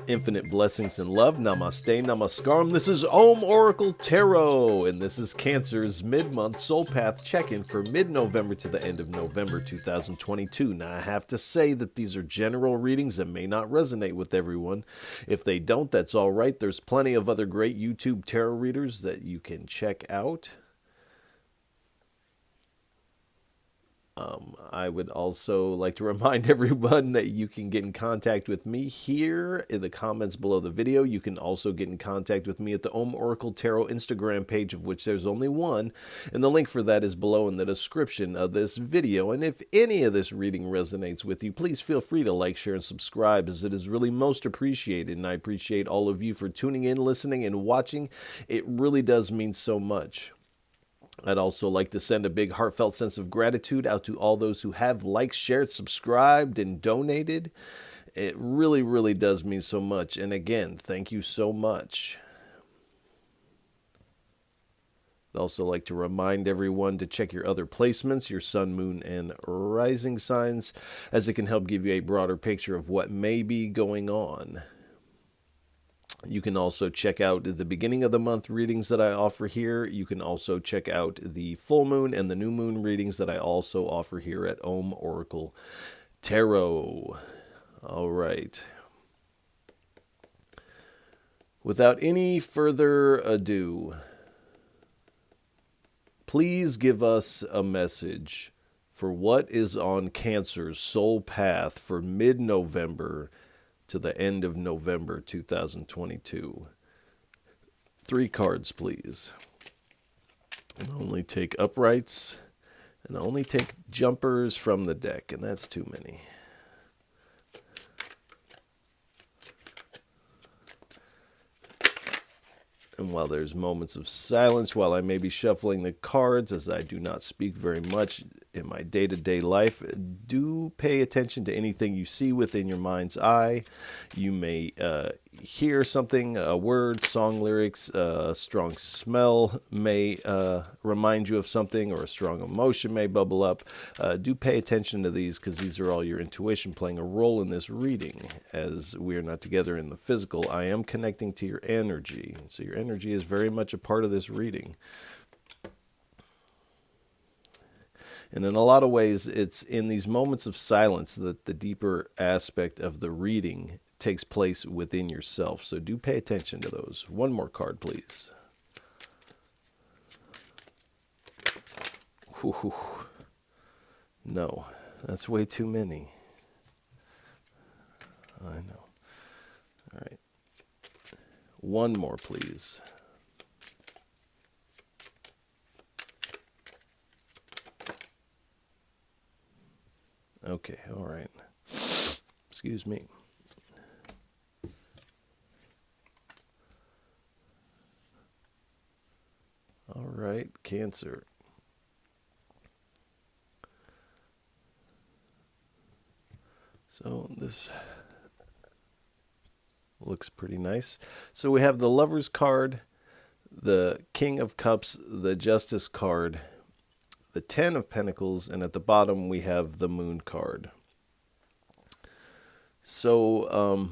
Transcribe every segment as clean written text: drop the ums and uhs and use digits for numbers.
Infinite blessings and love. Namaste, namaskaram. This is Om Oracle Tarot, and this is Cancer's mid-month soul path check-in for mid-November to the end of November 2022. Now, I have to say that these are general readings that may not resonate with everyone. If they don't, that's all right. There's plenty of other great YouTube tarot readers that you can check out. I would also like to remind everyone that you can get in contact with me here in the comments below the video. You can also get in contact with me at the Om Oracle Tarot Instagram page, of which there's only one, and the link for that is below in the description of this video. And if any of this reading resonates with you, please feel free to like, share, and subscribe, as it is really most appreciated, and I appreciate all of you for tuning in, listening, and watching. It really does mean so much. I'd also like to send a big heartfelt sense of gratitude out to all those who have liked, shared, subscribed, and donated. It really, really does mean so much. And again, thank you so much. I'd also like to remind everyone to check your other placements, your sun, moon, and rising signs, as it can help give you a broader picture of what may be going on. You can also check out the beginning of the month readings that I offer here. You can also check out the full moon and the new moon readings that I also offer here at Om Oracle Tarot. All right. Without any further ado, please give us a message for what is on Cancer's soul path for mid-November to the end of November 2022. 3 cards, please. And only take uprights, and only take jumpers from the deck, and that's too many. And while there's moments of silence, while I may be shuffling the cards, as I do not speak very much in my day-to-day life, do pay attention to anything you see within your mind's eye. You may hear something, a word, song lyrics, a strong smell may remind you of something, or a strong emotion may bubble up. Do pay attention to these, because these are all your intuition playing a role in this reading. As we are not together in the physical, I am connecting to your energy. So your energy is very much a part of this reading. And in a lot of ways, it's in these moments of silence that the deeper aspect of the reading takes place within yourself. So do pay attention to those. One more card, please. Whew. No, that's way too many. I know. All right. One more, please. Okay, all right. Excuse me. All right, Cancer. So this looks pretty nice. So we have the Lover's card, the King of Cups, the Justice card, the 10 of Pentacles, and at the bottom we have the Moon card. So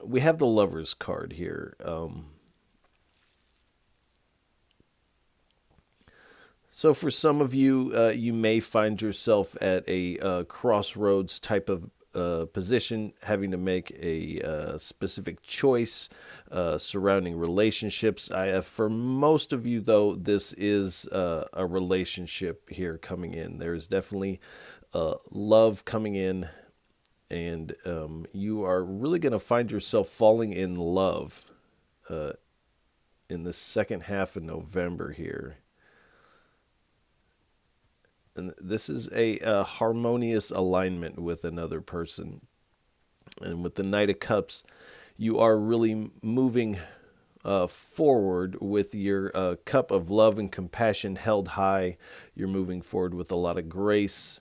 we have the Lover's card here. So for some of you, you may find yourself at a crossroads type of position, having to make a specific choice surrounding relationships. For most of you, though, this is a relationship here coming in. There's definitely love coming in, and you are really going to find yourself falling in love in the second half of November here. And this is a harmonious alignment with another person. And with the Knight of Cups, you are really moving forward with your cup of love and compassion held high. You're moving forward with a lot of grace.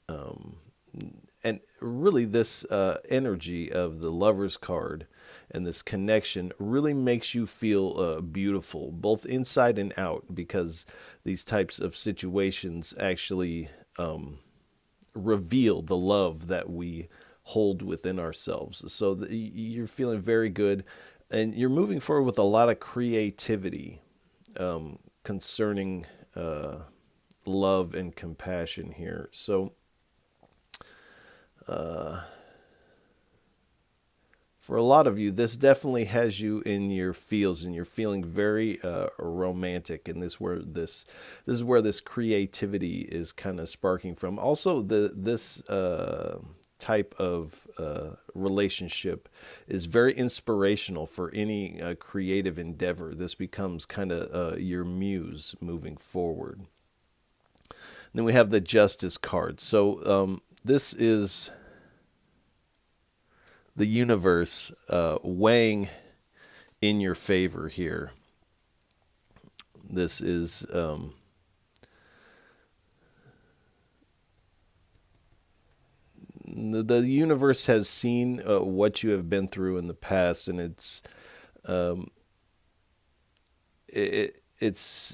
And really this energy of the Lover's card and this connection really makes you feel beautiful, both inside and out, because these types of situations actually reveal the love that we hold within ourselves. So you're feeling very good, and you're moving forward with a lot of creativity concerning love and compassion here. So for a lot of you, this definitely has you in your feels, and you're feeling very romantic. And this is where this creativity is kind of sparking from. Also, this type of relationship is very inspirational for any creative endeavor. This becomes kind of your muse moving forward. And then we have the Justice card. So this is the universe weighing in your favor here. This is the universe has seen what you have been through in the past, and it's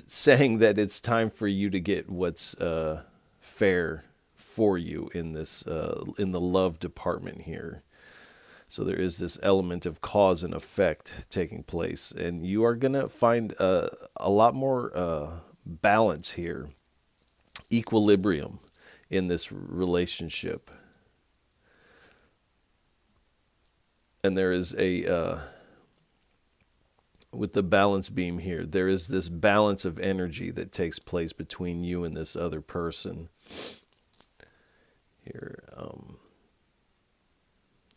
saying that it's time for you to get what's fair for you in this in the love department here. So there is this element of cause and effect taking place, and you are going to find a lot more balance here, equilibrium in this relationship. And there is with the balance beam here, there is this balance of energy that takes place between you and this other person here.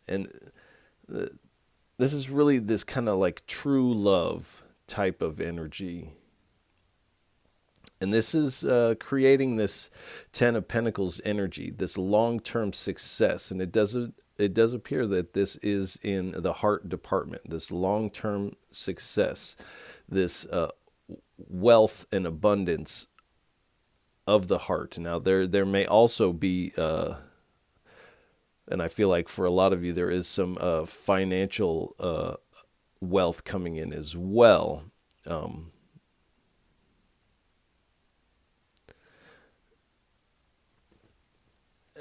And this is really this kind of like true love type of energy. And this is creating this Ten of Pentacles energy, this long-term success. And it does appear that this is in the heart department, this long-term success, this wealth and abundance of the heart. Now, there may also be... and I feel like for a lot of you, there is some financial wealth coming in as well.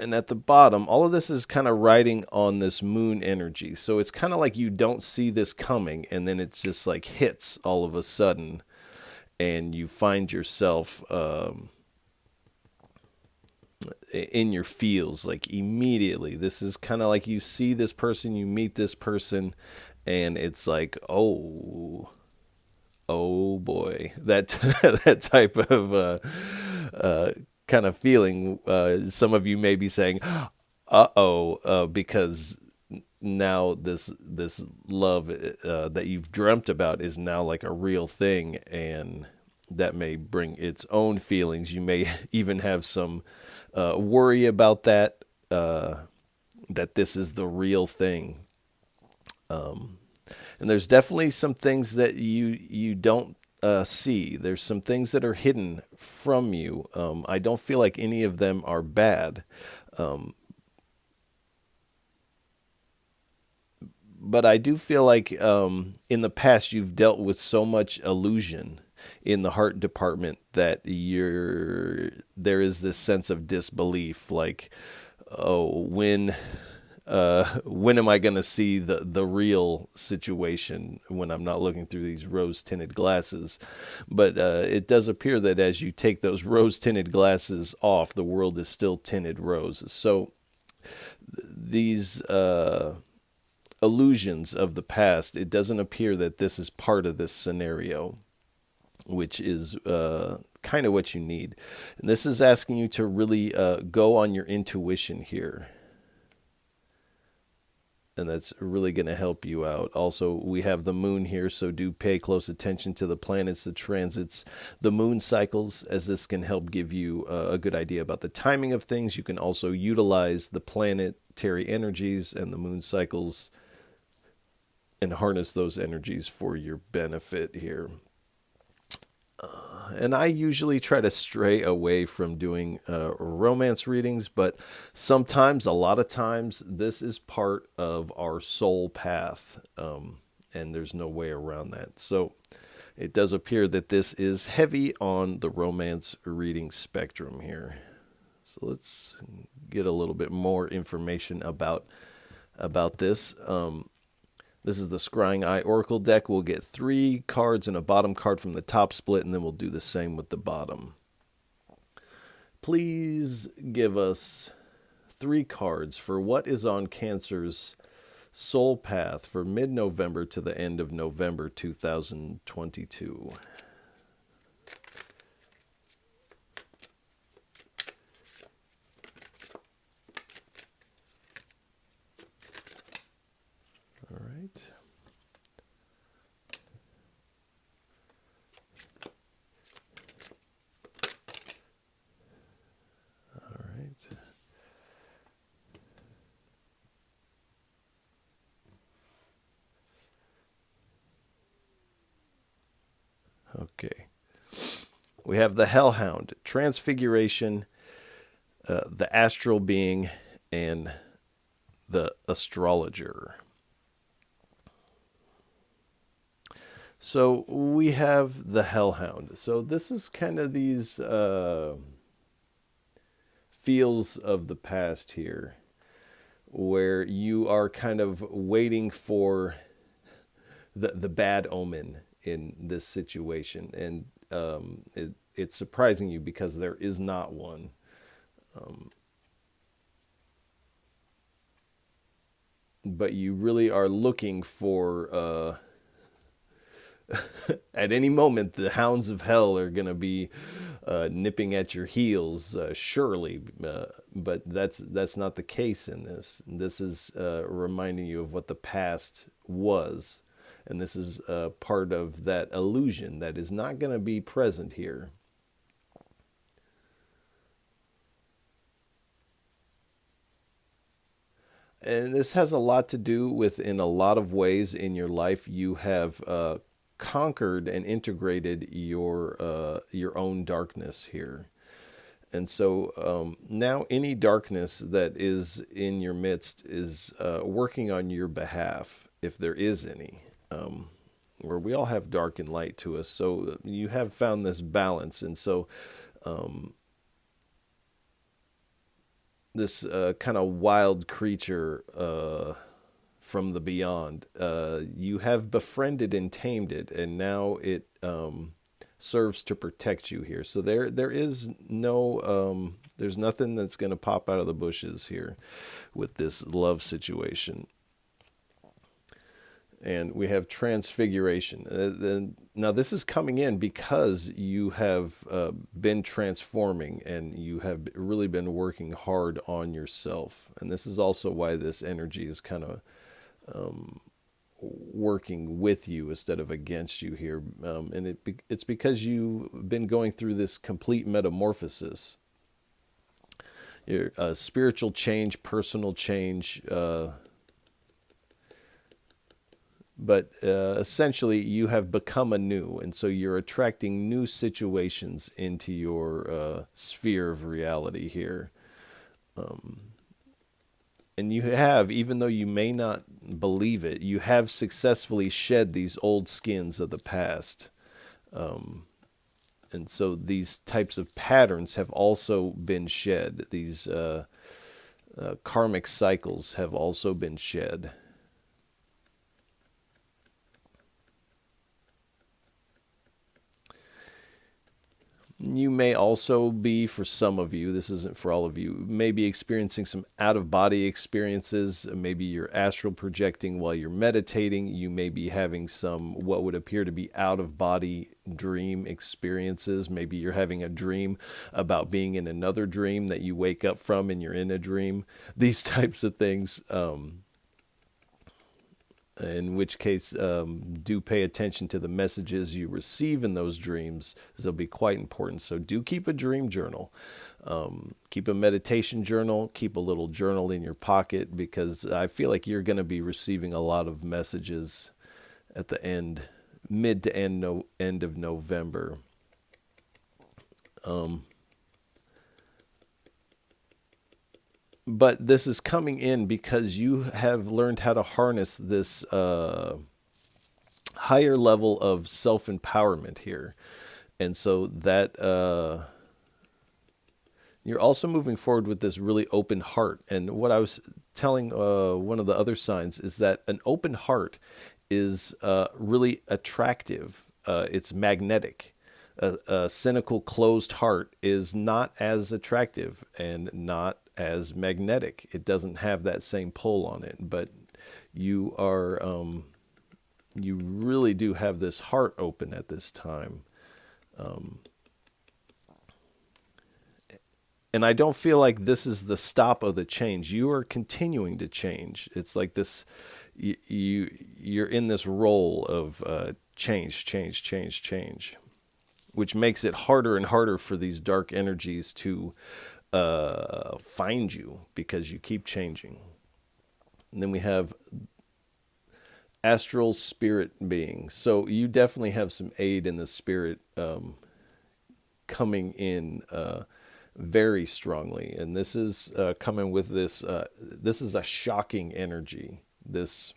And at the bottom, all of this is kind of riding on this moon energy. So it's kind of like you don't see this coming, and then it's just like hits all of a sudden, and you find yourself... in your feels, like immediately. This is kind of like you see this person, you meet this person, and it's like, oh boy, that that type of kind of feeling. Some of you may be saying, because now this love that you've dreamt about is now like a real thing, and that may bring its own feelings. You may even have some worry about that, that this is the real thing. And there's definitely some things that you don't see. There's some things that are hidden from you. I don't feel like any of them are bad. But I do feel like in the past you've dealt with so much illusion in the heart department that there is this sense of disbelief, like, oh, when am I going to see the real situation when I'm not looking through these rose-tinted glasses? But it does appear that as you take those rose-tinted glasses off, the world is still tinted rose. So these illusions of the past, it doesn't appear that this is part of this scenario, which is kind of what you need. And this is asking you to really go on your intuition here. And that's really going to help you out. Also, we have the moon here, so do pay close attention to the planets, the transits, the moon cycles, as this can help give you a good idea about the timing of things. You can also utilize the planetary energies and the moon cycles and harness those energies for your benefit here. And I usually try to stray away from doing romance readings, but sometimes, a lot of times, this is part of our soul path, and there's no way around that. So it does appear that this is heavy on the romance reading spectrum here. So let's get a little bit more information about about this. This is the Scrying Eye Oracle deck. We'll get 3 cards and a bottom card from the top split, and then we'll do the same with the bottom. Please give us 3 cards for what is on Cancer's soul path for mid-November to the end of November 2022. All right. All right. Okay. We have the Hellhound, Transfiguration, the Astral Being, and the Astrologer. So we have the Hellhound. So this is kind of these feels of the past here, where you are kind of waiting for the bad omen in this situation, and it's surprising you because there is not one. But you really are looking for at any moment the hounds of hell are going to be nipping at your heels, surely, but that's not the case in this. This is reminding you of what the past was, and this is part of that illusion that is not going to be present here. And this has a lot to do with, in a lot of ways in your life, you have conquered and integrated your own darkness here. And so now any darkness that is in your midst is working on your behalf, if there is any. Where we all have dark and light to us. So you have found this balance. And so this kind of wild creature from the beyond, you have befriended and tamed it, and now it serves to protect you here. So there is no, there's nothing that's going to pop out of the bushes here with this love situation. And we have transfiguration. Now this is coming in because you have been transforming, and you have really been working hard on yourself. And this is also why this energy is kind of working with you instead of against you here. And it's because you've been going through this complete metamorphosis. Your spiritual change, personal change, but essentially you have become anew, and so you're attracting new situations into your sphere of reality here. And you have, even though you may not believe it, you have successfully shed these old skins of the past. And so these types of patterns have also been shed. These karmic cycles have also been shed. You may also be, for some of you, this isn't for all of you, may be experiencing some out-of-body experiences. Maybe you're astral projecting while you're meditating. You may be having some what would appear to be out-of-body dream experiences. Maybe you're having a dream about being in another dream that you wake up from and you're in a dream. These types of things, in which case do pay attention to the messages you receive in those dreams. They'll be quite important. So do keep a dream journal. Keep a meditation journal. Keep a little journal in your pocket, because I feel like you're going to be receiving a lot of messages at the end, mid to end of November. But this is coming in because you have learned how to harness this higher level of self-empowerment here. And so that You're also moving forward with this really open heart. And what I was telling one of the other signs is that an open heart is really attractive. It's magnetic. A cynical, closed heart is not as attractive and not as magnetic. It doesn't have that same pull on it. But you are, you really do have this heart open at this time. And I don't feel like this is the stop of the change. You are continuing to change. It's like this, you're in this role of change, change, change, change, which makes it harder and harder for these dark energies to find you because you keep changing. And then we have astral spirit beings. So you definitely have some aid in the spirit coming in very strongly, and this is coming with this. This is a shocking energy. This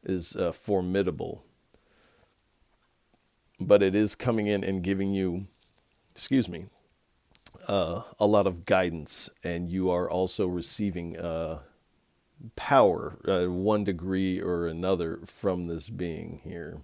is formidable, but it is coming in and giving you, excuse me, a lot of guidance, and you are also receiving power, one degree or another, from this being here.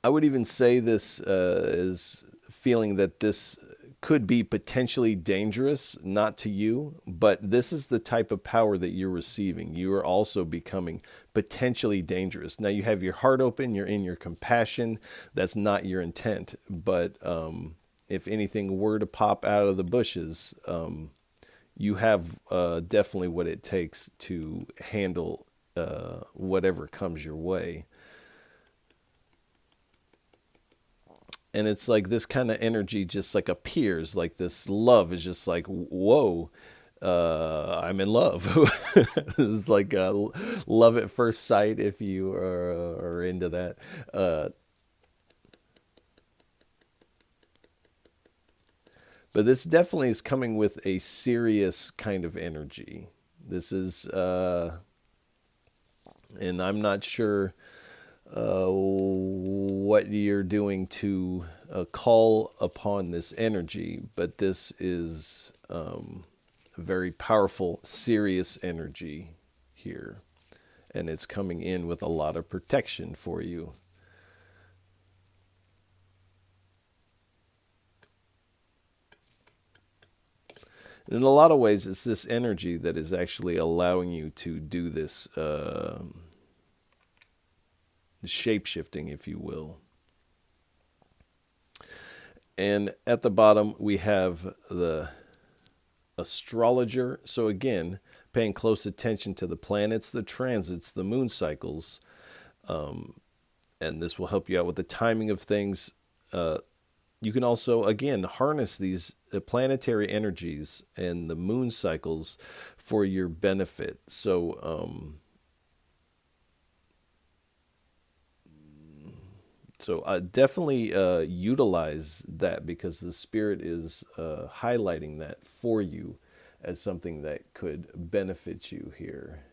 I would even say this is feeling that this could be potentially dangerous, not to you, but this is the type of power that you're receiving. You are also becoming potentially dangerous. Now you have your heart open, you're in your compassion. That's not your intent, but if anything were to pop out of the bushes, you have definitely what it takes to handle whatever comes your way. And it's like this kind of energy just like appears, like this love is just like, whoa, I'm in love. It's like love at first sight if you are into that. But this definitely is coming with a serious kind of energy. This is, and I'm not sure what you're doing to call upon this energy, but this is a very powerful, serious energy here. And it's coming in with a lot of protection for you. In a lot of ways, it's this energy that is actually allowing you to do this shape shifting, if you will. And at the bottom, we have the astrologer. So again, paying close attention to the planets, the transits, the moon cycles. And this will help you out with the timing of things. You can also, again, harness these planetary energies and the moon cycles for your benefit. So, definitely utilize that, because the spirit is highlighting that for you as something that could benefit you here.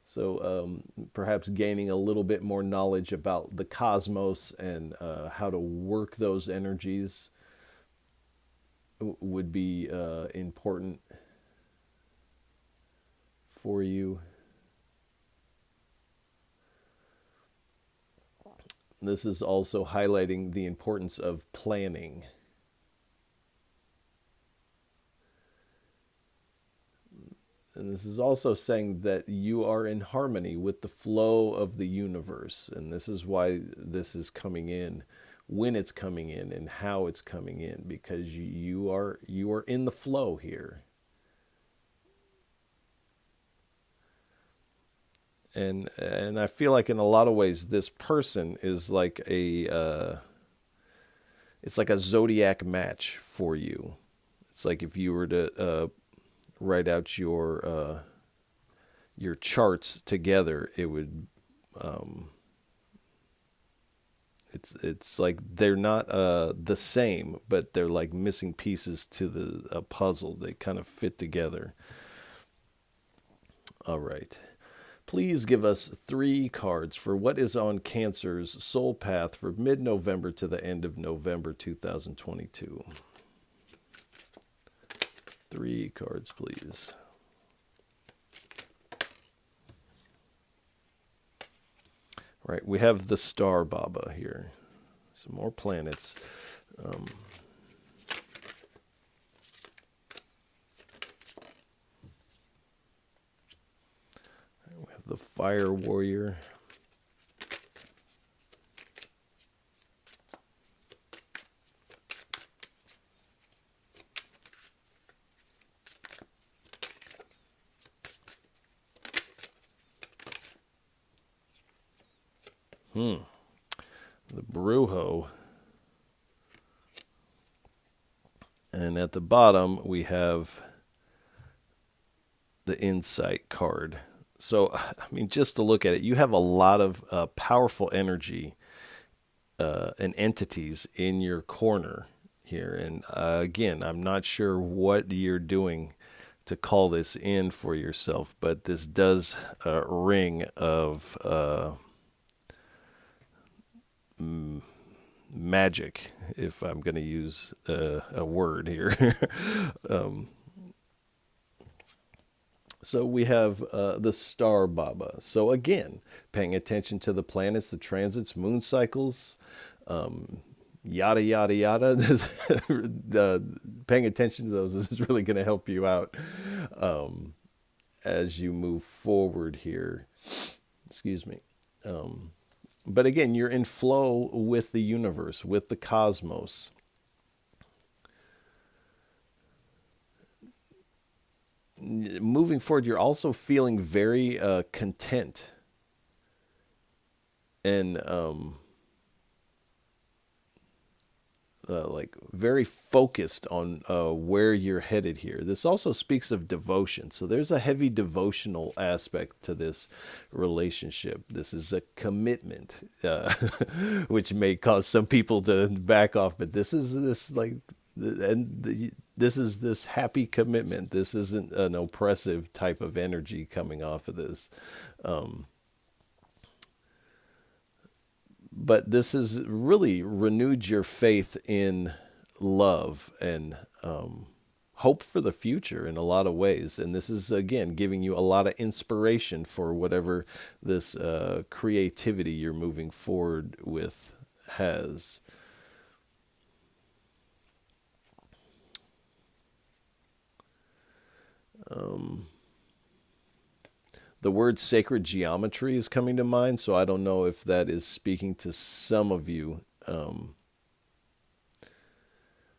So perhaps gaining a little bit more knowledge about the cosmos and how to work those energies would be important for you. This is also highlighting the importance of planning. And this is also saying that you are in harmony with the flow of the universe. And this is why this is coming in, when it's coming in, and how it's coming in, because you are in the flow here. And I feel like in a lot of ways, this person is like it's like a zodiac match for you. It's like if you were to write out your charts together, it would It's like they're not the same, but they're like missing pieces to the puzzle. They kind of fit together. All right. Please give us 3 cards for what is on Cancer's soul path for mid-November to the end of November 2022. 3 cards, please. All right, we have the Star Baba here. Some more planets. We have the Fire Warrior. The Brujo. And at the bottom, we have the Insight card. So, I mean, just to look at it, you have a lot of powerful energy and entities in your corner here. And again, I'm not sure what you're doing to call this in for yourself, but this does ring of magic, if I'm going to use a word here. So we have the Star Baba. So again, paying attention to the planets, the transits, moon cycles, yada, yada, yada. Paying attention to those is really going to help you out as you move forward here. Excuse me. But again, you're in flow with the universe, with the cosmos. Moving forward, you're also feeling very content and like very focused on where you're headed here. This also speaks of devotion. So there's a heavy devotional aspect to this relationship. This is a commitment, which may cause some people to back off. But this is this like, this is this happy commitment. This isn't an oppressive type of energy coming off of this. But this has really renewed your faith in love and hope for the future in a lot of ways. And this is, again, giving you a lot of inspiration for whatever this creativity you're moving forward with has. The word sacred geometry is coming to mind, so I don't know if that is speaking to some of you.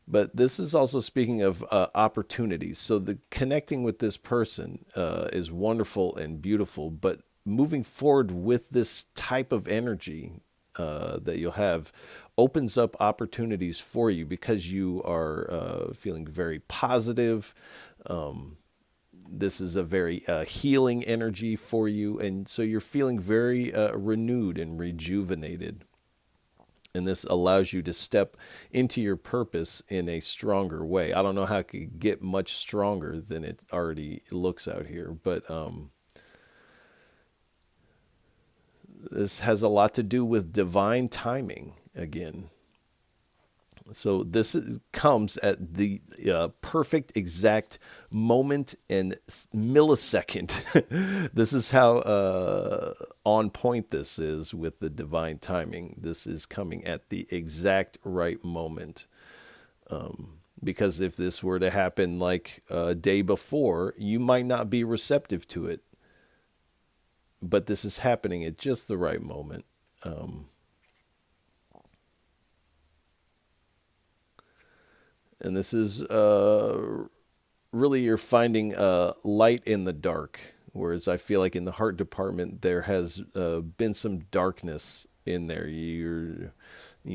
But this is also speaking of opportunities. So the connecting with this person is wonderful and beautiful, but moving forward with this type of energy that you'll have opens up opportunities for you because you are feeling very positive. This is a very healing energy for you, and so you're feeling very renewed and rejuvenated. And this allows you to step into your purpose in a stronger way. I don't know how it could get much stronger than it already looks out here, but this has a lot to do with divine timing again. So this comes at the perfect exact moment and millisecond. This is how on point this is with the divine timing. This is coming at the exact right moment. Because if this were to happen like a day before, you might not be receptive to it. But this is happening at just the right moment. And this is really you're finding light in the dark. Whereas I feel like in the heart department, there has been some darkness in there. You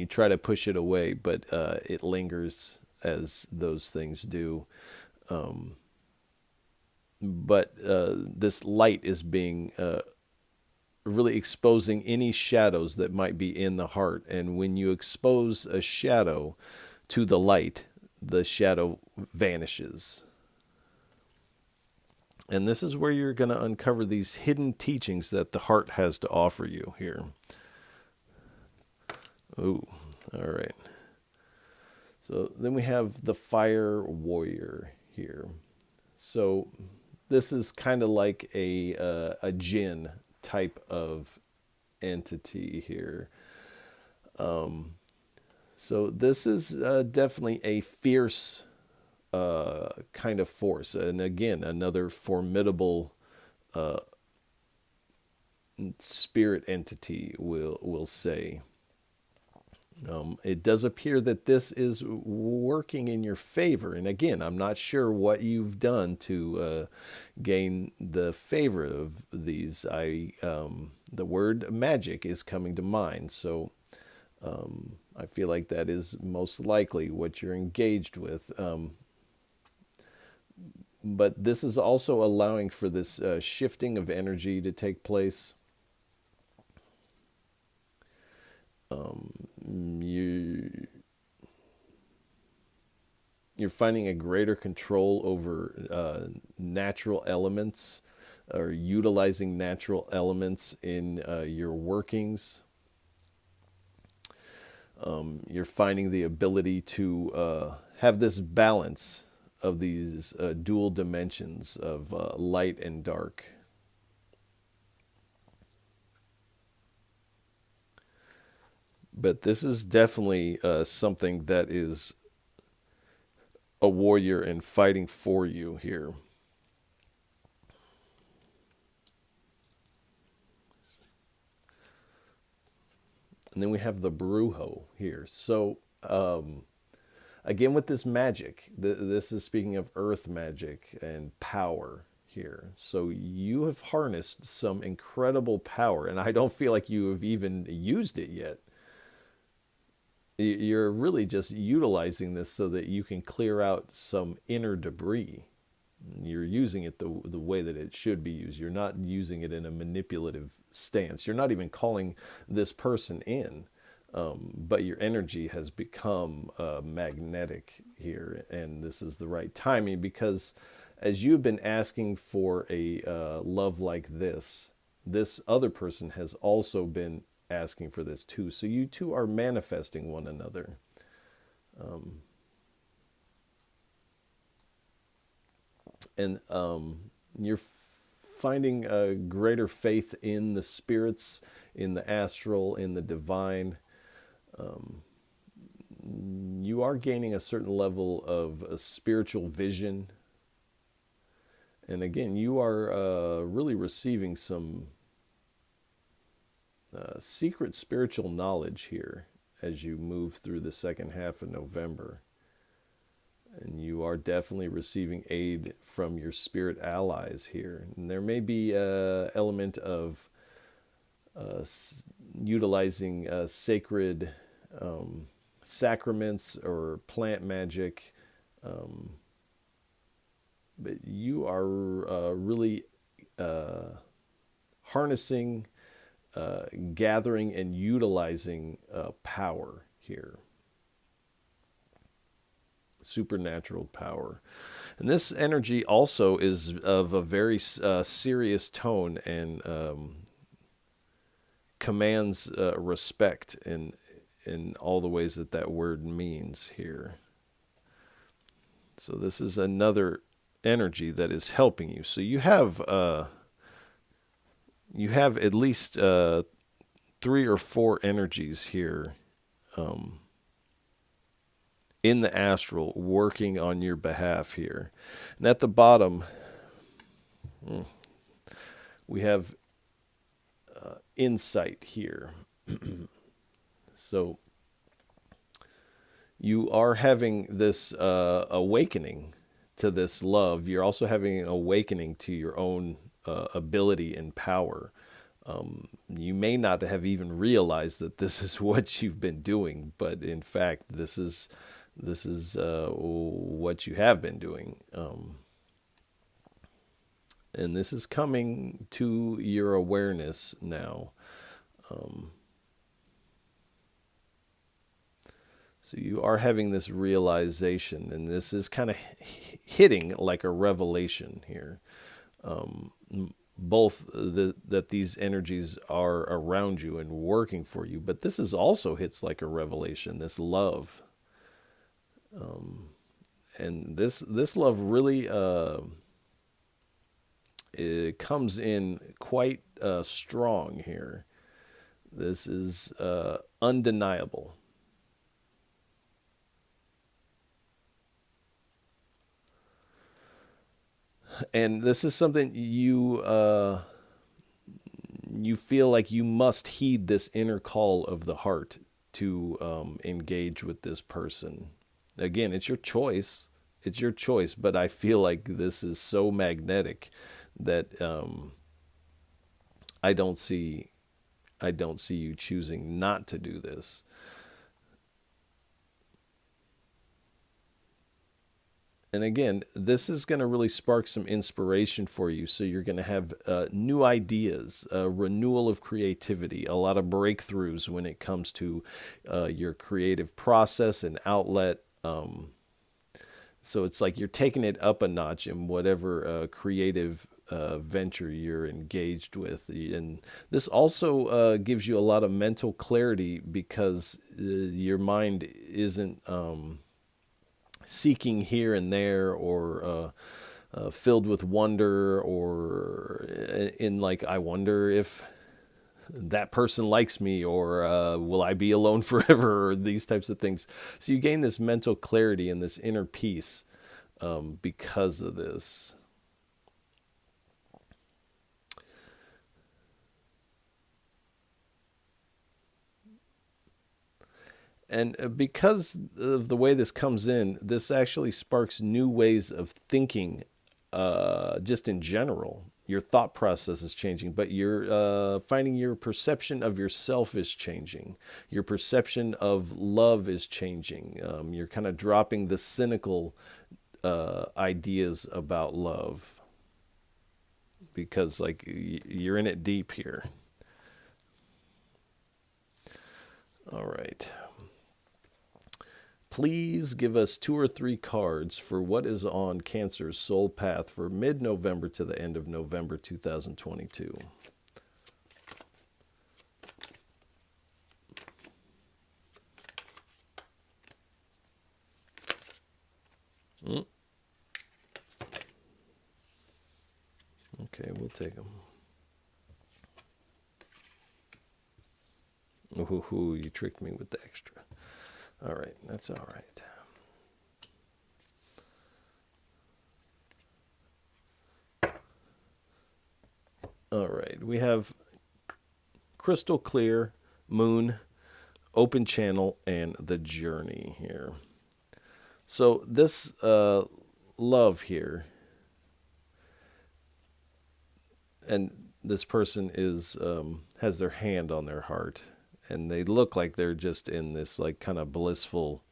try to push it away, but it lingers as those things do. But this light is being really exposing any shadows that might be in the heart. And when you expose a shadow to the light, the shadow vanishes. And this is where you're going to uncover these hidden teachings that the heart has to offer you here. Ooh, all right. So then we have the fire warrior here. So this is kind of like a jinn type of entity here. So this is definitely a fierce kind of force, and again, another formidable spirit entity, will say. It does appear that this is working in your favor. And again, I'm not sure what you've done to gain the favor of these. The word magic is coming to mind. So I feel like that is most likely what you're engaged with. But this is also allowing for this shifting of energy to take place. You're finding a greater control over natural elements, or utilizing natural elements in your workings. You're finding the ability to have this balance of these dual dimensions of light and dark. But this is definitely something that is a warrior and fighting for you here. And then we have the Brujo here. So, again, with this magic, this is speaking of earth magic and power here. So you have harnessed some incredible power, and I don't feel like you have even used it yet. You're really just utilizing this so that you can clear out some inner debris. You're using it the way that it should be used. You're not using it in a manipulative stance. You're not even calling this person in, but your energy has become magnetic here, and this is the right timing, because as you've been asking for a love like this other person has also been asking for this too. So you two are manifesting one another. And you're finding a greater faith in the spirits, in the astral, in the divine. You are gaining a certain level of spiritual vision. And again, you are really receiving some secret spiritual knowledge here as you move through the second half of November. And you are definitely receiving aid from your spirit allies here. And there may be an element of utilizing sacred sacraments or plant magic. But you are really harnessing, gathering, and utilizing power here. Supernatural power. And this energy also is of a very serious tone, and commands respect in all the ways that that word means here. So this is another energy that is helping you. So you have at least 3 or 4 energies here in the astral working on your behalf here. And at the bottom, we have insight here. So you are having this awakening to this love. You're also having an awakening to your own ability and power. You may not have even realized that this is what you've been doing, but in fact, this is what you have been doing. And this is coming to your awareness now. So you are having this realization, and this is kind of hitting like a revelation here. Both that these energies are around you and working for you, but this is also hits like a revelation. This love, and this love really it comes in quite strong here. This is undeniable. And this is something you feel like you must heed this inner call of the heart to engage with this person. Again, it's your choice. It's your choice, but I feel like this is so magnetic that I don't see you choosing not to do this. And again, this is going to really spark some inspiration for you. So you're going to have new ideas, a renewal of creativity, a lot of breakthroughs when it comes to your creative process and outlet. So it's like you're taking it up a notch in whatever creative venture you're engaged with. And this also gives you a lot of mental clarity because your mind isn't seeking here and there, or filled with wonder, or in like, I wonder if that person likes me, or will I be alone forever, or these types of things. So you gain this mental clarity and this inner peace because of this. And because of the way this comes in, this actually sparks new ways of thinking, just in general. Your thought process is changing, but you're finding your perception of yourself is changing. Your perception of love is changing. You're kind of dropping the cynical ideas about love because, like, you're in it deep here. All right. Please give us 2 or 3 cards for what is on Cancer's soul path for mid-November to the end of November 2022. Mm. Okay, we'll take them. Ooh, you tricked me with the extra. All right, that's all right. All right, we have crystal clear, moon, open channel, and the journey here. So this love here, and this person is has their hand on their heart, and they look like they're just in this like kind of blissful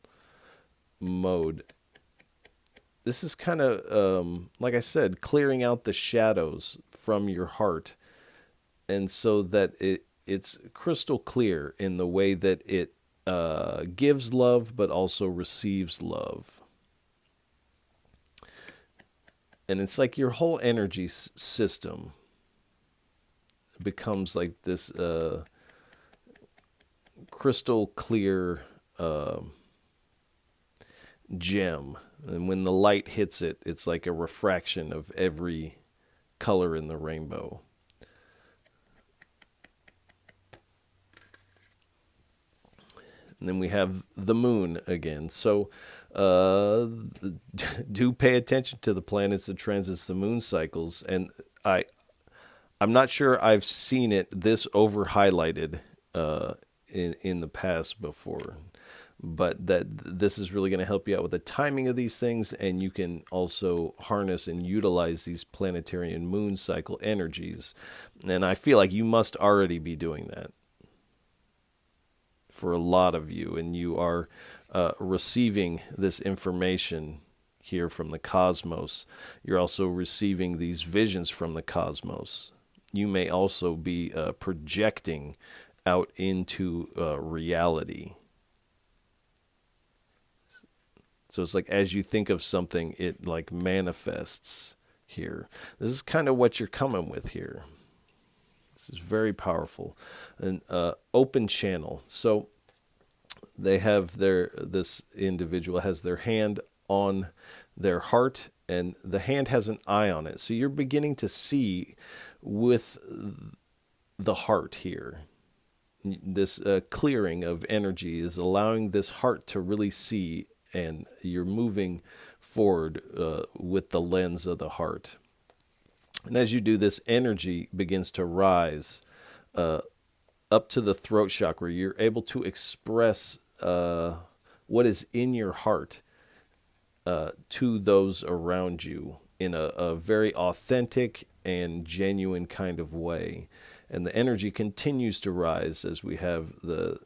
mode. This is kind of like I said, clearing out the shadows from your heart, and so that it's crystal clear in the way that it gives love but also receives love. And it's like your whole energy system becomes like this crystal clear gem. And when the light hits it, it's like a refraction of every color in the rainbow. And then we have the moon again. So do pay attention to the planets that transits the moon cycles. And I'm not sure I've seen it this over highlighted in the past before, but that this is really going to help you out with the timing of these things, and you can also harness and utilize these planetary and moon cycle energies. And I feel like you must already be doing that for a lot of you, and you are receiving this information here from the cosmos. You're also receiving these visions from the cosmos. You may also be projecting out into reality. So it's like as you think of something, it like manifests here. This is kind of what you're coming with here. This is very powerful. An open channel. So they have this individual has their hand on their heart, and the hand has an eye on it. So you're beginning to see with the heart here. This clearing of energy is allowing this heart to really see, and you're moving forward with the lens of the heart. And as you do, this energy begins to rise up to the throat chakra. You're able to express what is in your heart to those around you in a very authentic and genuine kind of way. And the energy continues to rise as we have the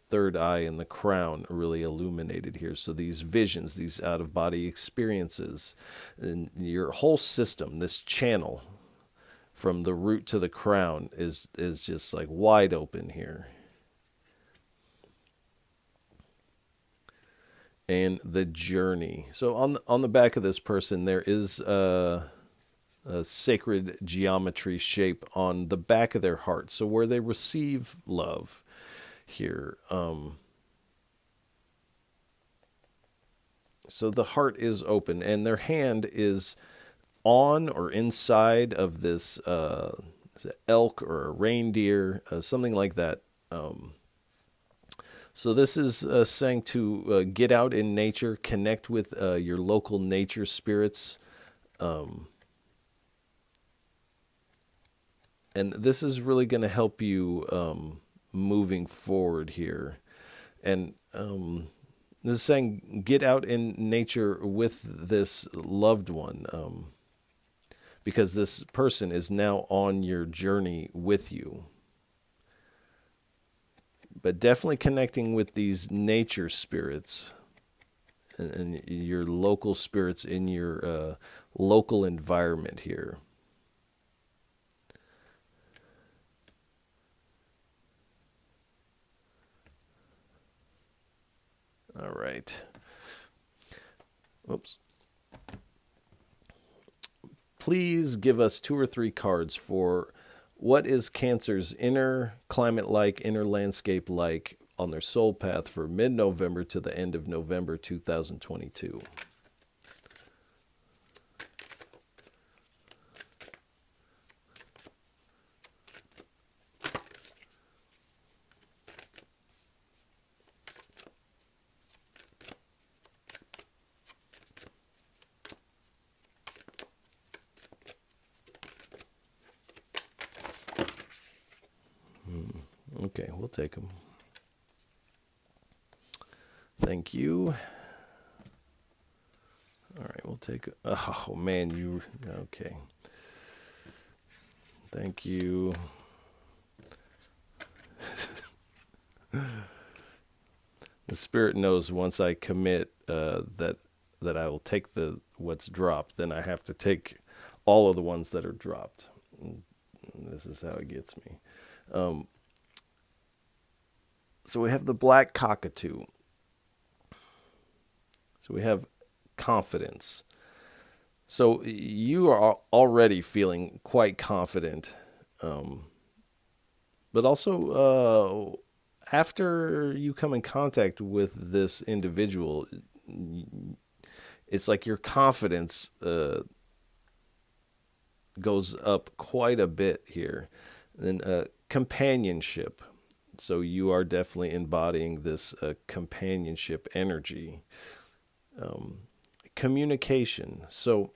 third eye and the crown really illuminated here. So these visions, these out-of-body experiences, and your whole system, this channel from the root to the crown is just like wide open here. And the journey. So on the back of this person, there is a sacred geometry shape on the back of their heart. So where they receive love here. So the heart is open, and their hand is on or inside of this elk or a reindeer, something like that. So this is saying to get out in nature, connect with your local nature spirits. And this is really going to help you moving forward here. And this is saying get out in nature with this loved one, because this person is now on your journey with you. But definitely connecting with these nature spirits and your local spirits in your local environment here. All right. Oops. Please give us 2 or 3 cards for what is Cancer's inner climate like, inner landscape like on their soul path for mid-November to the end of November 2022. Okay, we'll take them. Thank you. All right, we'll take... Oh, man, you... Okay. Thank you. The spirit knows once I commit that I will take what's dropped, then I have to take all of the ones that are dropped. And this is how it gets me. So we have the black cockatoo. So we have confidence. So you are already feeling quite confident. But also, after you come in contact with this individual, it's like your confidence goes up quite a bit here. Then companionship. So you are definitely embodying this companionship energy. Communication. So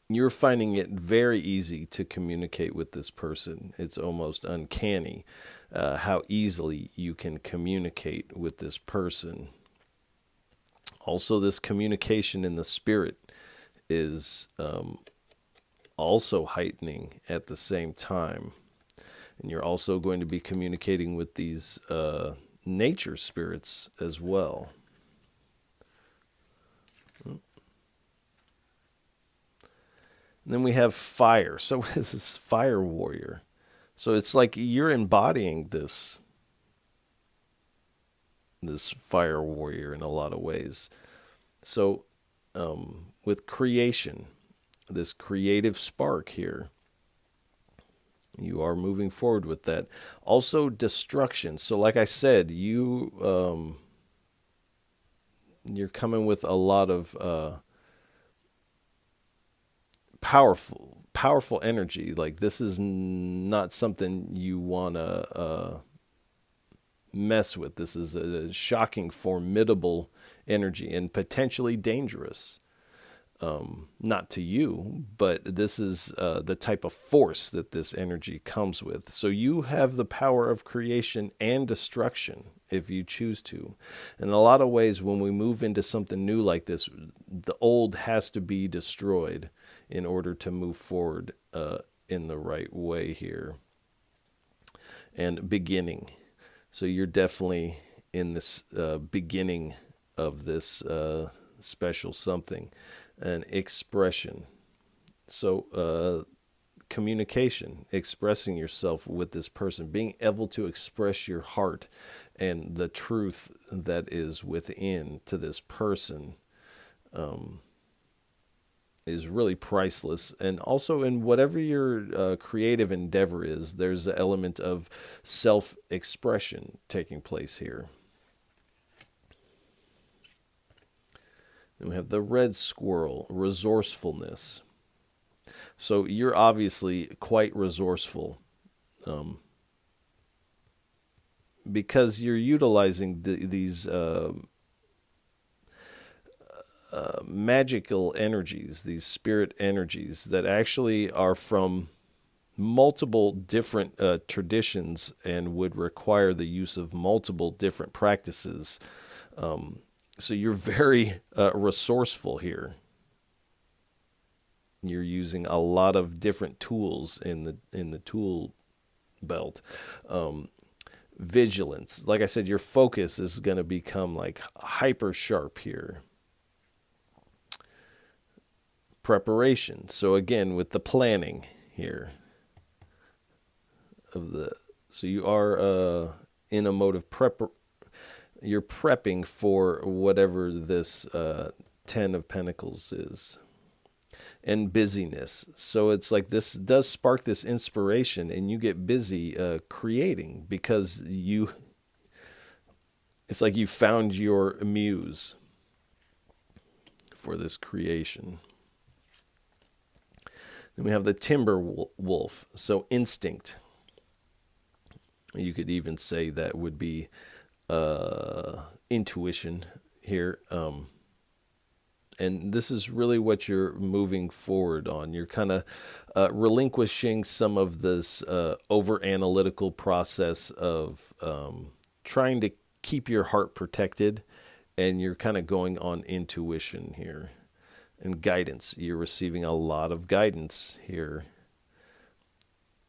you're finding it very easy to communicate with this person. It's almost uncanny how easily you can communicate with this person. Also, this communication in the spirit is also heightening at the same time. And you're also going to be communicating with these nature spirits as well. And then we have fire. So this is fire warrior. So it's like you're embodying this fire warrior in a lot of ways. So with creation, this creative spark here, you are moving forward with that. Also destruction. So like I said, you're coming with a lot of powerful energy. Like this is not something you want to mess with. This is a shocking, formidable energy and potentially dangerous. Not to you, but this is the type of force that this energy comes with. So you have the power of creation and destruction if you choose to. In a lot of ways, when we move into something new like this, the old has to be destroyed in order to move forward in the right way here. And beginning. So you're definitely in this beginning of this special something. And expression. So communication, expressing yourself with this person, being able to express your heart and the truth that is within to this person is really priceless. And also in whatever your creative endeavor is, there's an element of self-expression taking place here. Then we have the red squirrel, resourcefulness. So you're obviously quite resourceful because you're utilizing these magical energies, these spirit energies that actually are from multiple different traditions and would require the use of multiple different practices. So you're very resourceful here. You're using a lot of different tools in the tool belt. Vigilance, like I said, your focus is going to become like hyper sharp here. Preparation. So again, with the planning here so you are in a mode of you're prepping for whatever this 10 of Pentacles is. And busyness. So it's like this does spark this inspiration and you get busy creating because it's like you found your muse for this creation. Then we have the timber wolf. So instinct. You could even say that would be intuition here. And this is really what you're moving forward on. You're kind of relinquishing some of this over-analytical process of trying to keep your heart protected, and you're kind of going on intuition here. And guidance. You're receiving a lot of guidance here.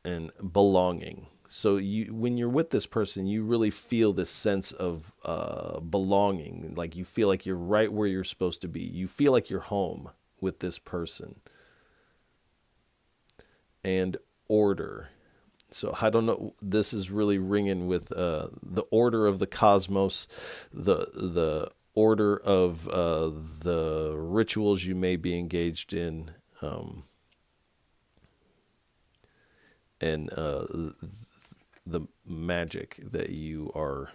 And belonging. So when you're with this person, you really feel this sense of belonging. Like you feel like you're right where you're supposed to be. You feel like you're home with this person. And order. So I don't know. This is really ringing with the order of the cosmos, the order of the rituals you may be engaged in, and the magic that you are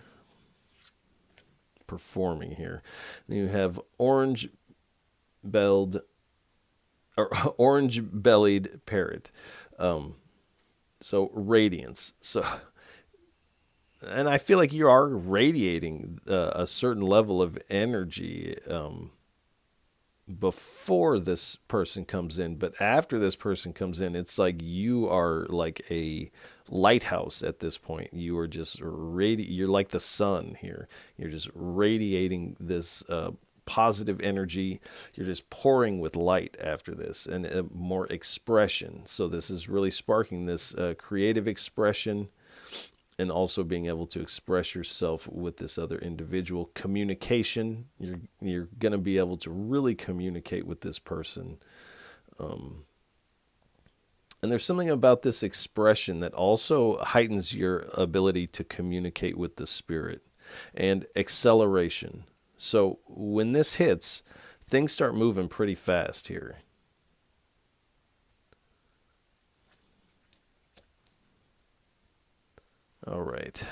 performing here. Then you have orange-bellied parrot. So radiance. So, and I feel like you are radiating a certain level of energy before this person comes in, but after this person comes in, it's like you are like a lighthouse at this point. You are just you're like the sun here. You're just radiating this positive energy. You're just pouring with light after this and more expression. So this is really sparking this creative expression and also being able to express yourself with this other individual. Communication, you're going to be able to really communicate with this person. And there's something about this expression that also heightens your ability to communicate with the spirit and acceleration. So when this hits, things start moving pretty fast here. All right.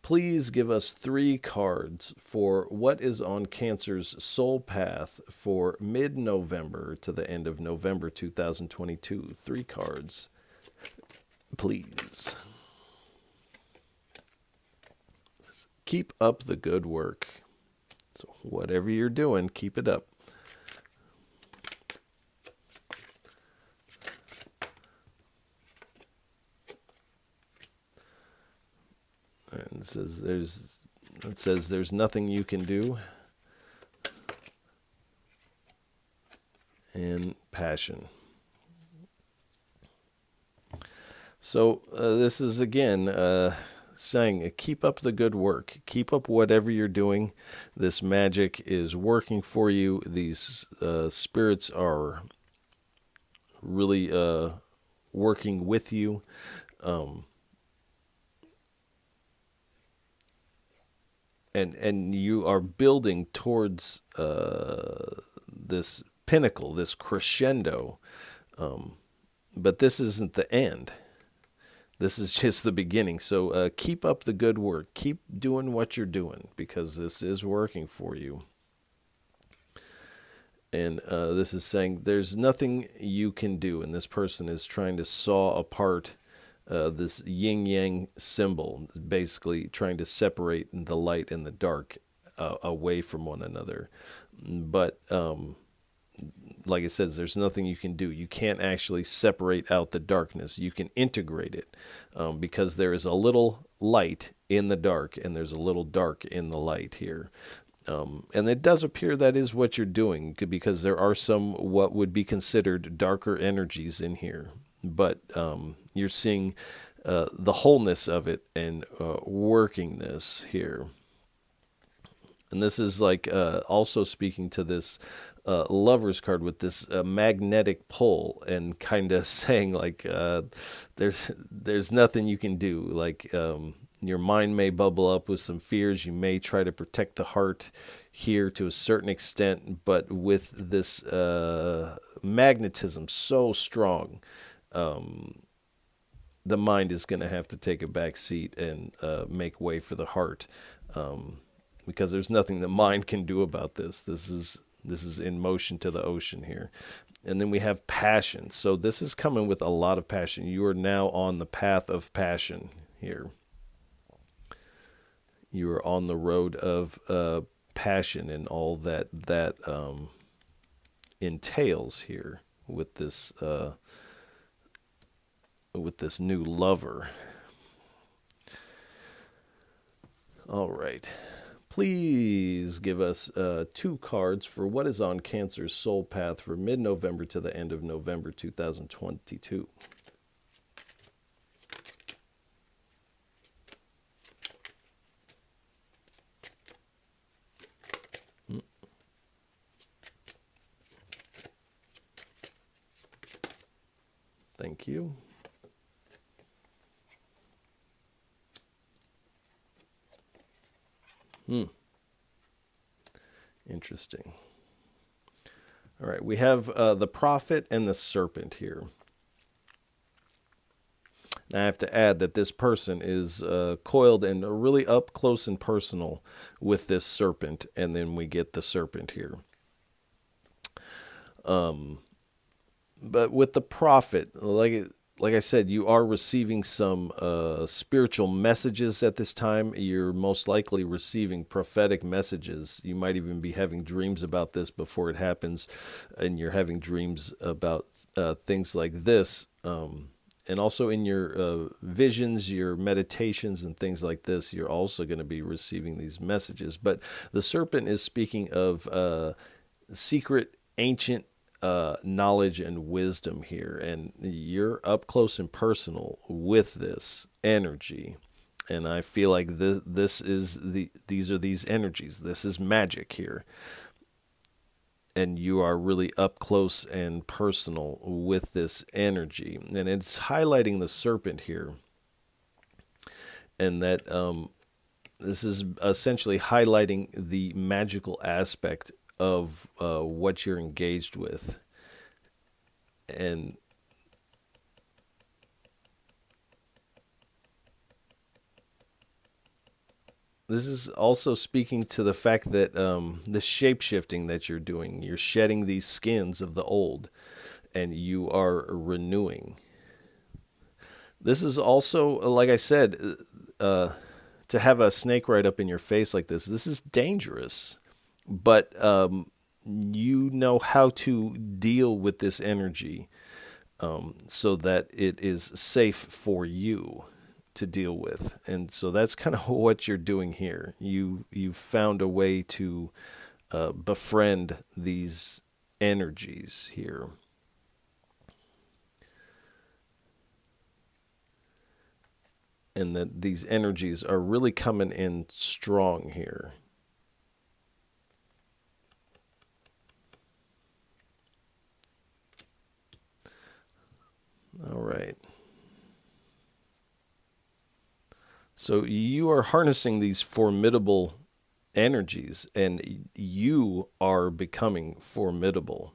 Please give us 3 cards for what is on Cancer's soul path for mid-November to the end of November 2022. 3 cards, please. Keep up the good work. So whatever you're doing, keep it up. And it says there's nothing you can do. And passion. So this is again saying keep up the good work. Keep up whatever you're doing. This magic is working for you. These spirits are really working with you. And you are building towards this pinnacle, this crescendo. But this isn't the end. This is just the beginning. So keep up the good work. Keep doing what you're doing because this is working for you. And this is saying there's nothing you can do. And this person is trying to saw apart this yin-yang symbol, basically trying to separate the light and the dark away from one another. But like it says, there's nothing you can do. You can't actually separate out the darkness. You can integrate it because there is a little light in the dark and there's a little dark in the light here. And it does appear that is what you're doing because there are some what would be considered darker energies in here. But you're seeing the wholeness of it and working this here. And this is like also speaking to this lover's card with this magnetic pull and kind of saying like there's nothing you can do. Like your mind may bubble up with some fears. You may try to protect the heart here to a certain extent, but with this magnetism so strong, the mind is going to have to take a back seat and make way for the heart, because there's nothing the mind can do about this. This is in motion to the ocean here. And then we have passion. So this is coming with a lot of passion. You are now on the path of passion here. You are on the road of passion and all that entails here with this new lover. All right. Please give us 2 cards for what is on Cancer's soul path for mid-November to the end of November 2022. Thank you. Interesting. All right, we have the prophet and the serpent here. Now, I have to add that this person is coiled and really up close and personal with this serpent, and then we get the serpent here. But with the prophet, like I said, you are receiving some spiritual messages at this time. You're most likely receiving prophetic messages. You might even be having dreams about this before it happens, and you're having dreams about things like this. And also in your visions, your meditations, and things like this, you're also going to be receiving these messages. But the serpent is speaking of secret, ancient knowledge and wisdom here, and you're up close and personal with this energy. And I feel like these are these energies. This is magic here. and you are really up close and personal with this energy. And it's highlighting the serpent here. And that this is essentially highlighting the magical aspect of what you're engaged with. And this is also speaking to the fact that the shape shifting that you're doing, you're shedding these skins of the old and you are renewing. This is also, like I said, to have a snake right up in your face like this is dangerous. But you know how to deal with this energy so that it is safe for you to deal with. And so that's kind of what you're doing here. You've found a way to befriend these energies here. And that these energies are really coming in strong here. All right. So you are harnessing these formidable energies, and you are becoming formidable.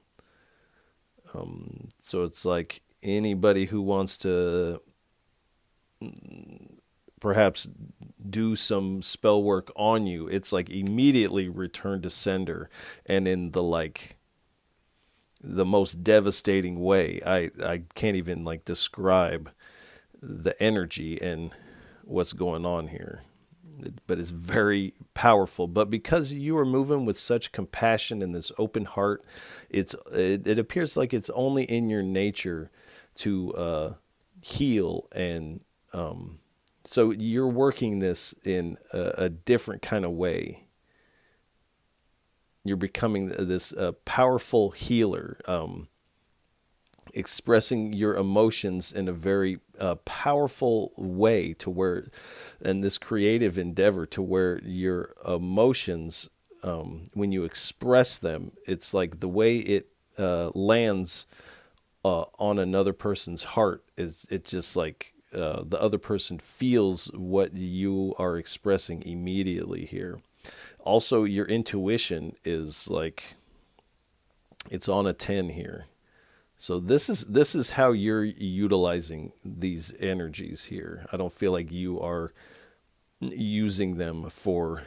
So it's like anybody who wants to perhaps do some spell work on you, it's like immediately return to sender, and in the most devastating way. I can't even describe the energy and what's going on here, but it's very powerful. But because you are moving with such compassion and this open heart, it appears like it's only in your nature to heal. And so you're working this in a different kind of way. You're becoming this powerful healer, expressing your emotions in a very powerful way, to where, and this creative endeavor to where your emotions, when you express them, it's like the way it lands on another person's heart is it just like the other person feels what you are expressing immediately here. Also, your intuition is like it's on a 10 here. So this is how you're utilizing these energies here. I don't feel like you are using them for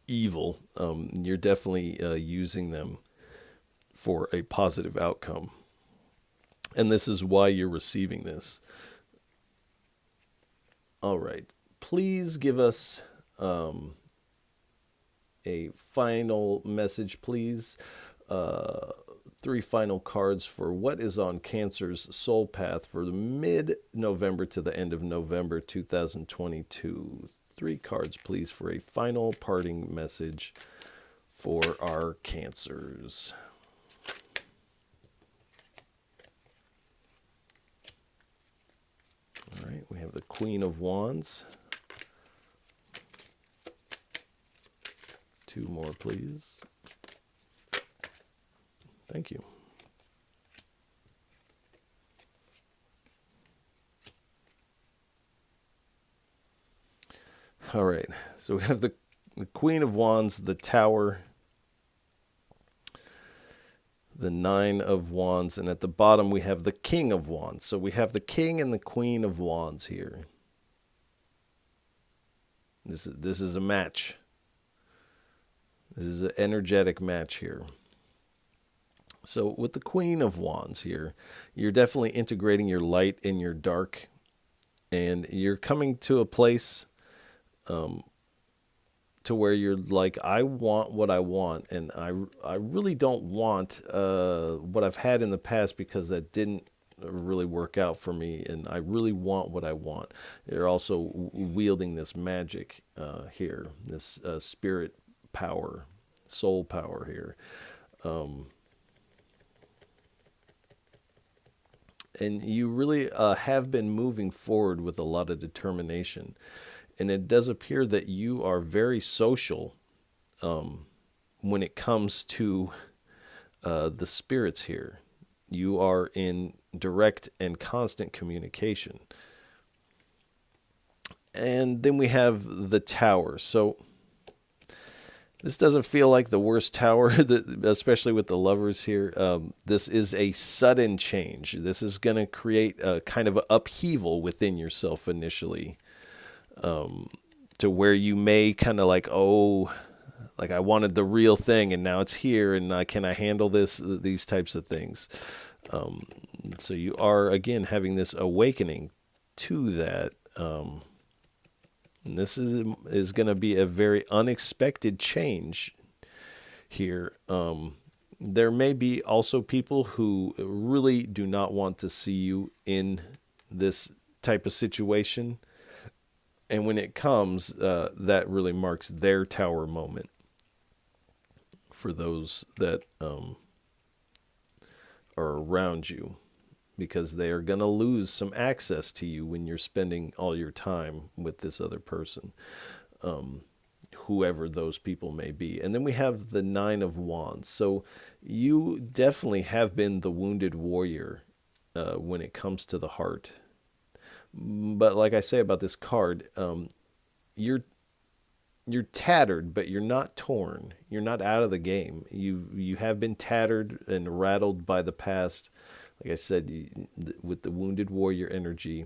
evil. You're definitely using them for a positive outcome. And this is why you're receiving this. All right. Please give us a final message, please. 3 final cards for what is on Cancer's soul path for the mid-November to the end of November 2022. 3 cards, please, for a final parting message for our Cancers. All right, we have the Queen of Wands. 2 more, please. Thank you. All right, so we have the Queen of Wands, the Tower, the 9 of Wands, and at the bottom we have the King of Wands. So we have the King and the Queen of Wands here. This is a match. This is an energetic match here. So with the Queen of Wands here, you're definitely integrating your light and your dark, and you're coming to a place to where you're like, I want what I want, and I really don't want what I've had in the past, because that didn't really work out for me, and I really want what I want. You're also wielding this magic here, this spirit power, soul power here. And you really have been moving forward with a lot of determination. And it does appear that you are very social when it comes to the spirits here. You are in direct and constant communication. And then we have the tower. So this doesn't feel like the worst tower, especially with the lovers here. This is a sudden change. This is going to create a kind of upheaval within yourself initially, to where you may kind of like, oh, like I wanted the real thing and now it's here, and can I handle these types of things. So you are, again, having this awakening to that. And this is going to be a very unexpected change here. There may be also people who really do not want to see you in this type of situation. And when it comes, that really marks their tower moment for those that are around you, because they are going to lose some access to you when you're spending all your time with this other person, whoever those people may be. And then we have the Nine of Wands. So you definitely have been the wounded warrior when it comes to the heart. But like I say about this card, you're tattered, but you're not torn. You're not out of the game. You have been tattered and rattled by the past. Like I said, with the wounded warrior energy,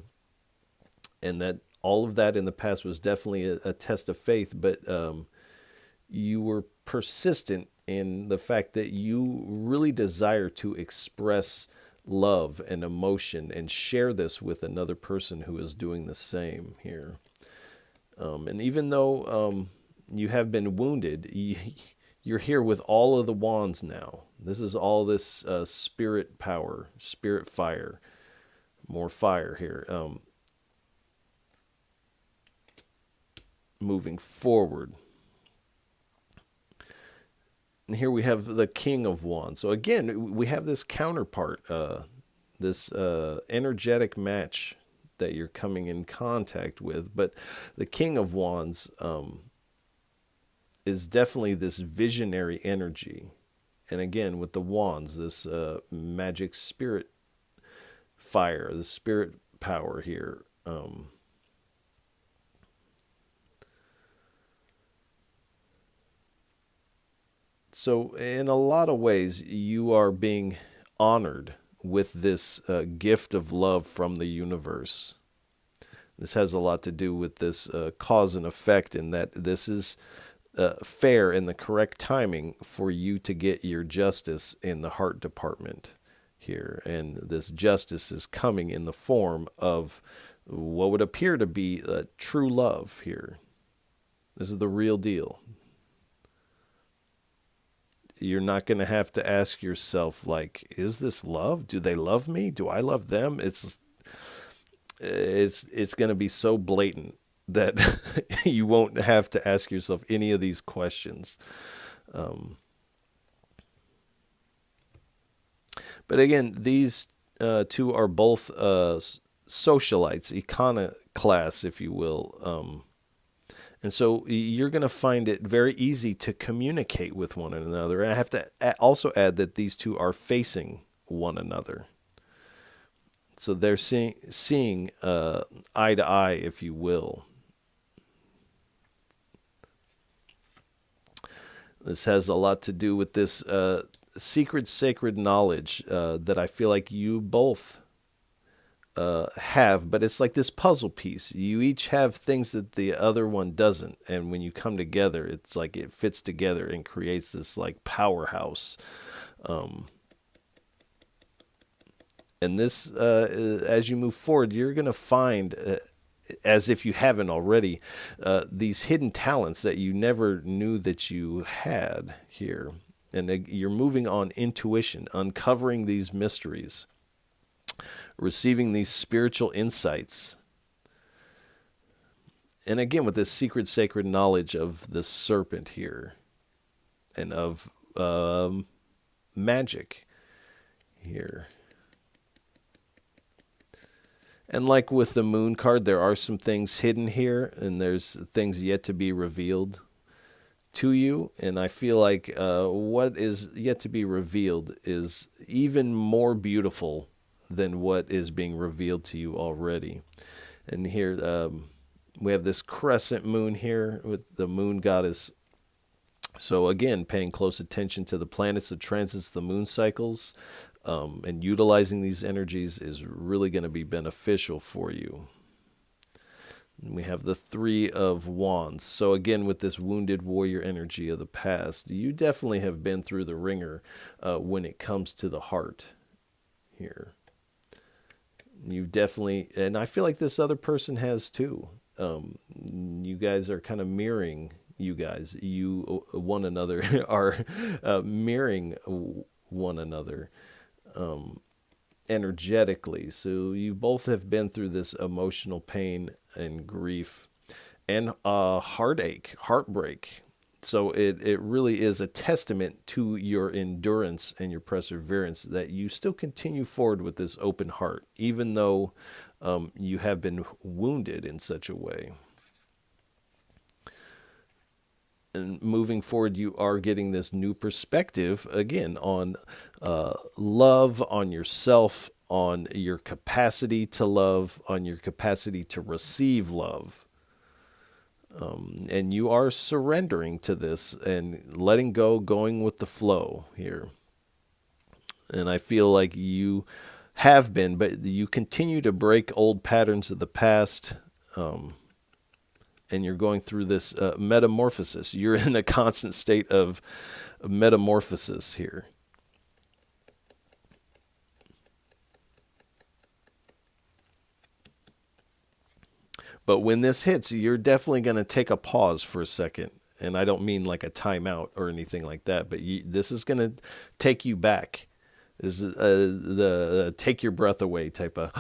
and that all of that in the past was definitely a test of faith, but you were persistent in the fact that you really desire to express love and emotion and share this with another person who is doing the same here. And even though you have been wounded, you're here with all of the wands now. This is all this spirit power, spirit fire, more fire here. Moving forward. And here we have the King of Wands. So again, we have this counterpart, this energetic match that you're coming in contact with. But the King of Wands is definitely this visionary energy. And again, with the wands, this magic spirit fire, the spirit power here. So in a lot of ways, you are being honored with this gift of love from the universe. This has a lot to do with this cause and effect, in that this is fair and the correct timing for you to get your justice in the heart department here. And this justice is coming in the form of what would appear to be true love here. This is the real deal. You're not going to have to ask yourself, like, is this love? Do they love me? Do I love them? It's going to be so blatant that you won't have to ask yourself any of these questions. But again, these two are both socialites, iconoclasts, if you will. And so you're going to find it very easy to communicate with one another. And I have to also add that these two are facing one another. So they're seeing eye to eye, if you will. This has a lot to do with this secret, sacred knowledge that I feel like you both have, but it's like this puzzle piece. You each have things that the other one doesn't, and when you come together, it's like it fits together and creates this like powerhouse. And this, as you move forward, you're going to find, as if you haven't already, these hidden talents that you never knew that you had here. And you're moving on intuition, uncovering these mysteries, receiving these spiritual insights. And again, with this secret, sacred knowledge of the serpent here, and of magic here. And like with the moon card, there are some things hidden here, and there's things yet to be revealed to you. And I feel like what is yet to be revealed is even more beautiful than what is being revealed to you already. And here we have this crescent moon here with the moon goddess. So again, paying close attention to the planets, the transits, the moon cycles, and utilizing these energies is really going to be beneficial for you. And we have the Three of Wands. So again, with this wounded warrior energy of the past, you definitely have been through the ringer when it comes to the heart here. You've definitely, and I feel like this other person has too. You guys are kind of mirroring, one another are mirroring one another energetically. So you both have been through this emotional pain and grief and heartache, heartbreak. So it really is a testament to your endurance and your perseverance that you still continue forward with this open heart, even though you have been wounded in such a way. And moving forward, you are getting this new perspective, again, on love, on yourself, on your capacity to love, on your capacity to receive love. And you are surrendering to this and letting go, going with the flow here. And I feel like you have been, but you continue to break old patterns of the past. And you're going through this metamorphosis. You're in a constant state of metamorphosis here. But when this hits, you're definitely going to take a pause for a second. And I don't mean like a timeout or anything like that, but this is going to take you back. This is the take your breath away type of,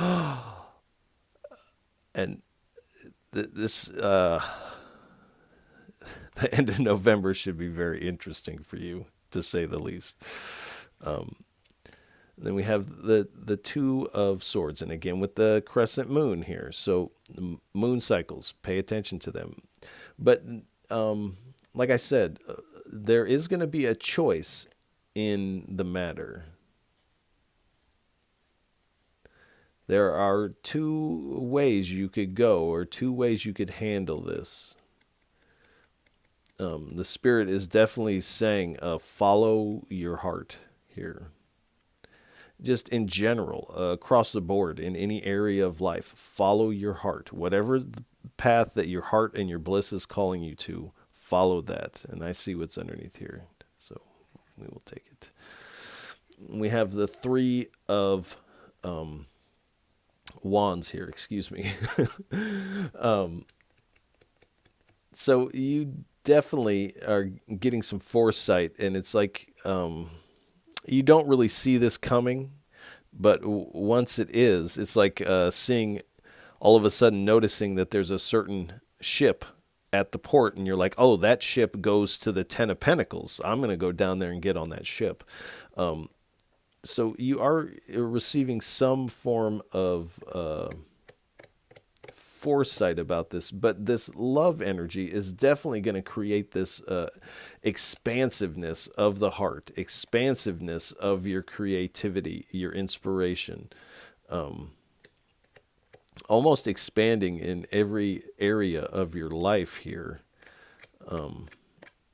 and this, the end of November should be very interesting for you, to say the least. Then we have the Two of Swords, and again with the crescent moon here. So moon cycles, pay attention to them. But like I said, there is going to be a choice in the matter. There are two ways you could go, or two ways you could handle this. The Spirit is definitely saying, follow your heart here. Just in general, across the board, in any area of life, follow your heart. Whatever the path that your heart and your bliss is calling you to, follow that. And I see what's underneath here, so we will take it. We have the Three of Wands here, excuse me. So you definitely are getting some foresight, and it's like you don't really see this coming, but once it is, it's like seeing, all of a sudden noticing that there's a certain ship at the port, and you're like, oh, that ship goes to the Ten of Pentacles. I'm going to go down there and get on that ship. So you are receiving some form of foresight about this, but this love energy is definitely going to create this expansiveness of the heart, expansiveness of your creativity, your inspiration, almost expanding in every area of your life here.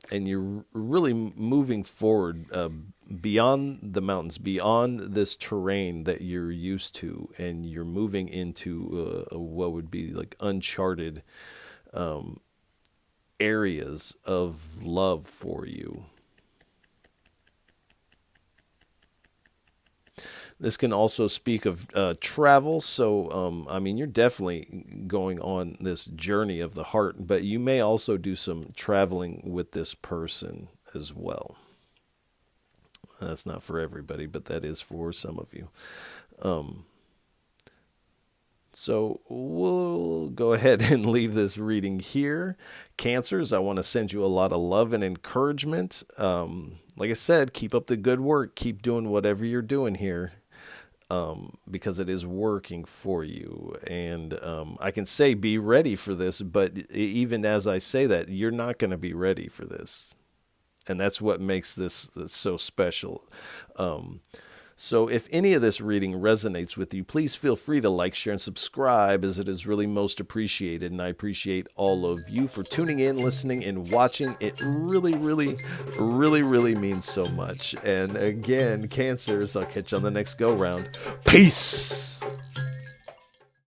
And you're really moving forward beyond the mountains, beyond this terrain that you're used to, and you're moving into what would be like uncharted areas of love for you. This can also speak of travel. So, I mean, you're definitely going on this journey of the heart, but you may also do some traveling with this person as well. That's not for everybody, but that is for some of you. So we'll go ahead and leave this reading here. Cancers, I want to send you a lot of love and encouragement. Like I said, keep up the good work. Keep doing whatever you're doing here. because it is working for you. And I can say be ready for this, but even as I say that, you're not going to be ready for this. And that's what makes this so special. So if any of this reading resonates with you, please feel free to like, share, and subscribe, as it is really most appreciated. And I appreciate all of you for tuning in, listening, and watching. It really, really, really, really means so much. And again, Cancers, I'll catch you on the next go round. Peace!